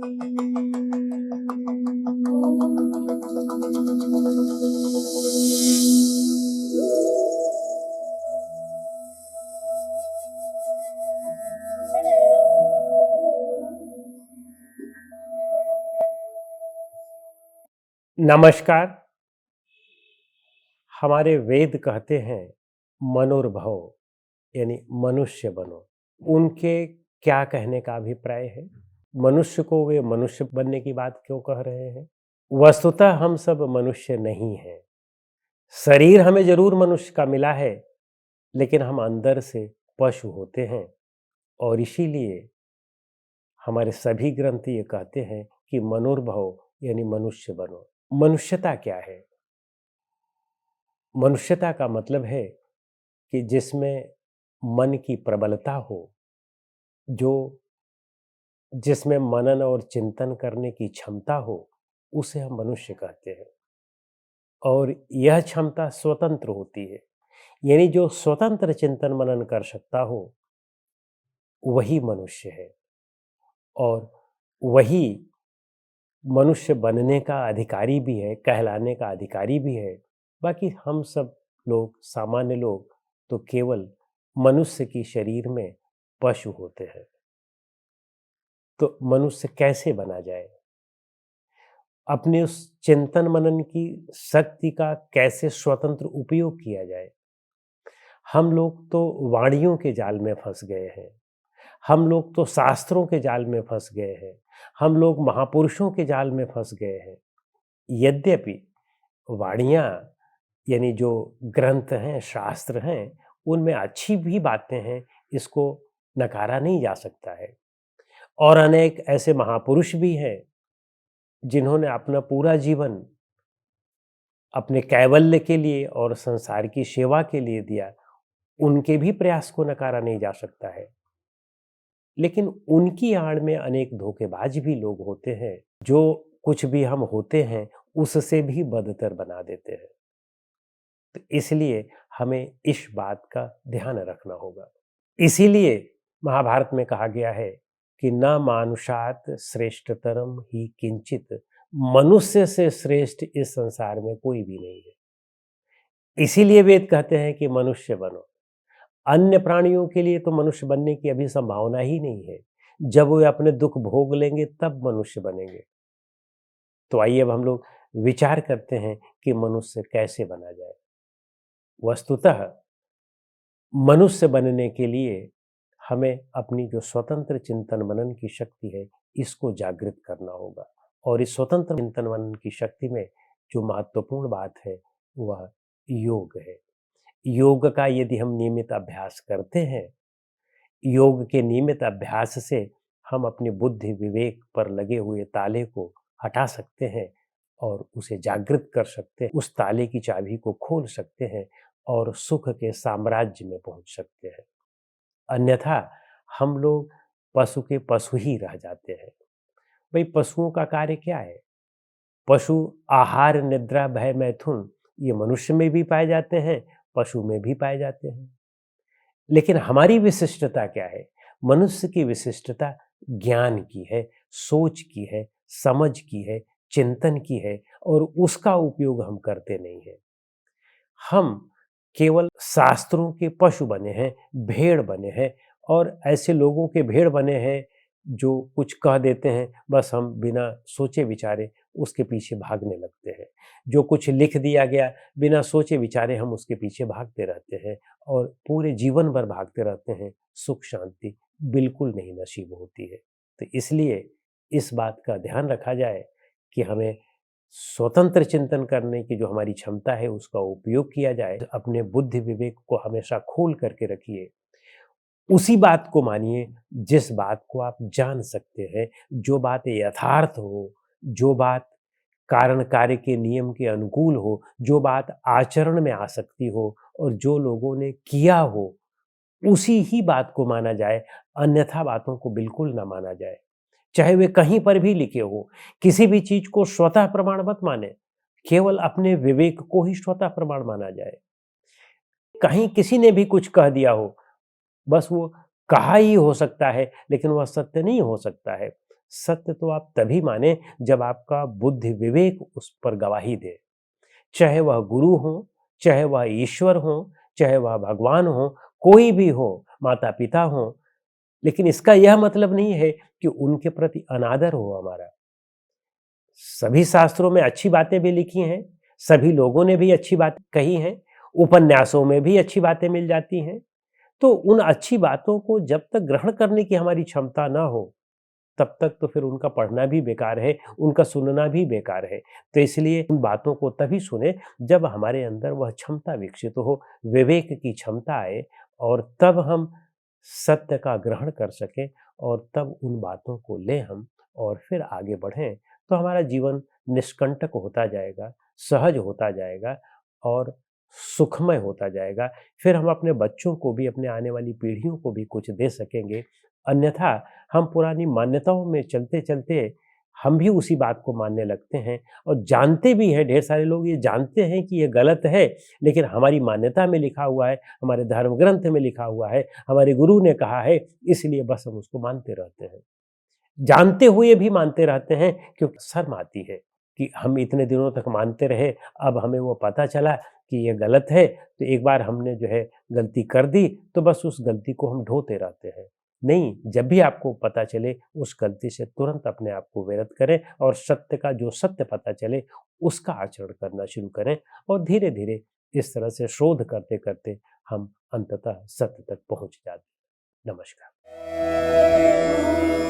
नमस्कार। हमारे वेद कहते हैं मनोर्भव यानी मनुष्य बनो। उनके क्या कहने का अभिप्राय है? मनुष्य को वे मनुष्य बनने की बात क्यों कह रहे हैं? वस्तुतः हम सब मनुष्य नहीं हैं। शरीर हमें जरूर मनुष्य का मिला है, लेकिन हम अंदर से पशु होते हैं। और इसीलिए हमारे सभी ग्रंथ ये कहते हैं कि मनोर्भव यानी मनुष्य बनो। मनुष्यता क्या है? मनुष्यता का मतलब है कि जिसमें मन की प्रबलता हो, जो जिसमें मनन और चिंतन करने की क्षमता हो, उसे हम मनुष्य कहते हैं। और यह क्षमता स्वतंत्र होती है, यानी जो स्वतंत्र चिंतन मनन कर सकता हो वही मनुष्य है। और वही मनुष्य बनने का अधिकारी भी है, कहलाने का अधिकारी भी है। बाकी हम सब लोग, सामान्य लोग, तो केवल मनुष्य की शरीर में पशु होते हैं। तो मनुष्य कैसे बना जाए? अपने उस चिंतन मनन की शक्ति का कैसे स्वतंत्र उपयोग किया जाए? हम लोग तो वाणियों के जाल में फंस गए हैं। हम लोग तो शास्त्रों के जाल में फंस गए हैं। हम लोग महापुरुषों के जाल में फंस गए हैं। यद्यपि वाणियाँ यानी जो ग्रंथ हैं, शास्त्र हैं, उनमें अच्छी भी बातें हैं, इसको नकारा नहीं जा सकता है। और अनेक ऐसे महापुरुष भी हैं जिन्होंने अपना पूरा जीवन अपने कैवल्य के लिए और संसार की सेवा के लिए दिया। उनके भी प्रयास को नकारा नहीं जा सकता है। लेकिन उनकी आड़ में अनेक धोखेबाज भी लोग होते हैं, जो कुछ भी हम होते हैं उससे भी बदतर बना देते हैं। तो इसलिए हमें इस बात का ध्यान रखना होगा। इसीलिए महाभारत में कहा गया है कि न मानुषात श्रेष्ठतरम ही किंचित। मनुष्य से श्रेष्ठ इस संसार में कोई भी नहीं है। इसीलिए वेद कहते हैं कि मनुष्य बनो। अन्य प्राणियों के लिए तो मनुष्य बनने की अभी संभावना ही नहीं है। जब वे अपने दुख भोग लेंगे तब मनुष्य बनेंगे। तो आइए अब हम लोग विचार करते हैं कि मनुष्य कैसे बना जाए। वस्तुतः मनुष्य बनने के लिए हमें अपनी जो स्वतंत्र चिंतन मनन की शक्ति है, इसको जागृत करना होगा। और इस स्वतंत्र चिंतन मनन की शक्ति में जो महत्वपूर्ण बात है वह योग है। योग का यदि हम नियमित अभ्यास करते हैं, योग के नियमित अभ्यास से हम अपनी बुद्धि विवेक पर लगे हुए ताले को हटा सकते हैं और उसे जागृत कर सकते हैं। उस ताले की चाबी को खोल सकते हैं और सुख के साम्राज्य में पहुंच सकते हैं। अन्यथा हम लोग पशु के पशु ही रह जाते हैं। भाई, पशुओं का कार्य क्या है? पशु आहार निद्रा भय मैथुन ये मनुष्य में भी पाए जाते हैं, पशु में भी पाए जाते हैं। लेकिन हमारी विशिष्टता क्या है? मनुष्य की विशिष्टता ज्ञान की है, सोच की है, समझ की है, चिंतन की है, और उसका उपयोग हम करते नहीं हैं। हम केवल शास्त्रों के पशु बने हैं, भेड़ बने हैं, और ऐसे लोगों के भेड़ बने हैं जो कुछ कह देते हैं, बस हम बिना सोचे विचारे उसके पीछे भागने लगते हैं। जो कुछ लिख दिया गया, बिना सोचे विचारे हम उसके पीछे भागते रहते हैं और पूरे जीवन भर भागते रहते हैं। सुख शांति बिल्कुल नहीं नसीब होती है। तो इसलिए इस बात का ध्यान रखा जाए कि हमें स्वतंत्र चिंतन करने की जो हमारी क्षमता है उसका उपयोग किया जाए। अपने बुद्धि विवेक को हमेशा खोल करके रखिए। उसी बात को मानिए जिस बात को आप जान सकते हैं, जो बात यथार्थ हो, जो बात कारण कार्य के नियम के अनुकूल हो, जो बात आचरण में आ सकती हो और जो लोगों ने किया हो, उसी ही बात को माना जाए। अन्यथा बातों को बिल्कुल ना माना जाए, चाहे वे कहीं पर भी लिखे हो। किसी भी चीज को स्वतः प्रमाण मत माने, केवल अपने विवेक को ही स्वतः प्रमाण माना जाए। कहीं किसी ने भी कुछ कह दिया हो, बस वो कहा ही हो सकता है, लेकिन वह सत्य नहीं हो सकता है। सत्य तो आप तभी माने जब आपका बुद्धि विवेक उस पर गवाही दे। चाहे वह गुरु हो, चाहे वह ईश्वर हो, चाहे वह भगवान हो, कोई भी हो, माता-पिता हों, लेकिन इसका यह मतलब नहीं है कि उनके प्रति अनादर हो हमारा। सभी शास्त्रों में अच्छी बातें भी लिखी हैं, सभी लोगों ने भी अच्छी बात कही हैं, उपन्यासों में भी अच्छी बातें मिल जाती हैं। तो उन अच्छी बातों को जब तक ग्रहण करने की हमारी क्षमता ना हो, तब तक तो फिर उनका पढ़ना भी बेकार है, उनका सुनना भी बेकार है। तो इसलिए उन बातों को तभी सुनें जब हमारे अंदर वह क्षमता विकसित हो, विवेक की क्षमता आए और तब हम सत्य का ग्रहण कर सकें और तब उन बातों को लें हम और फिर आगे बढ़ें, तो हमारा जीवन निष्कंटक होता जाएगा, सहज होता जाएगा और सुखमय होता जाएगा। फिर हम अपने बच्चों को भी, अपने आने वाली पीढ़ियों को भी कुछ दे सकेंगे। अन्यथा हम पुरानी मान्यताओं में चलते-चलते हम भी उसी बात को मानने लगते हैं और जानते भी हैं, ढेर सारे लोग ये जानते हैं कि ये गलत है, लेकिन हमारी मान्यता में लिखा हुआ है, हमारे धर्म ग्रंथ में लिखा हुआ है, हमारे गुरु ने कहा है, इसलिए बस हम उसको मानते रहते हैं। जानते हुए भी मानते रहते हैं क्योंकि शर्म आती है कि हम इतने दिनों तक मानते रहे, अब हमें वो पता चला कि ये गलत है, तो एक बार हमने जो है गलती कर दी, तो बस उस गलती को हम ढोते रहते हैं। नहीं, जब भी आपको पता चले, उस गलती से तुरंत अपने आप को विरत करें और सत्य का जो सत्य पता चले, उसका आचरण करना शुरू करें और धीरे-धीरे इस तरह से शोध करते-करते हम अंततः सत्य तक पहुँच जाते हैं। नमस्कार।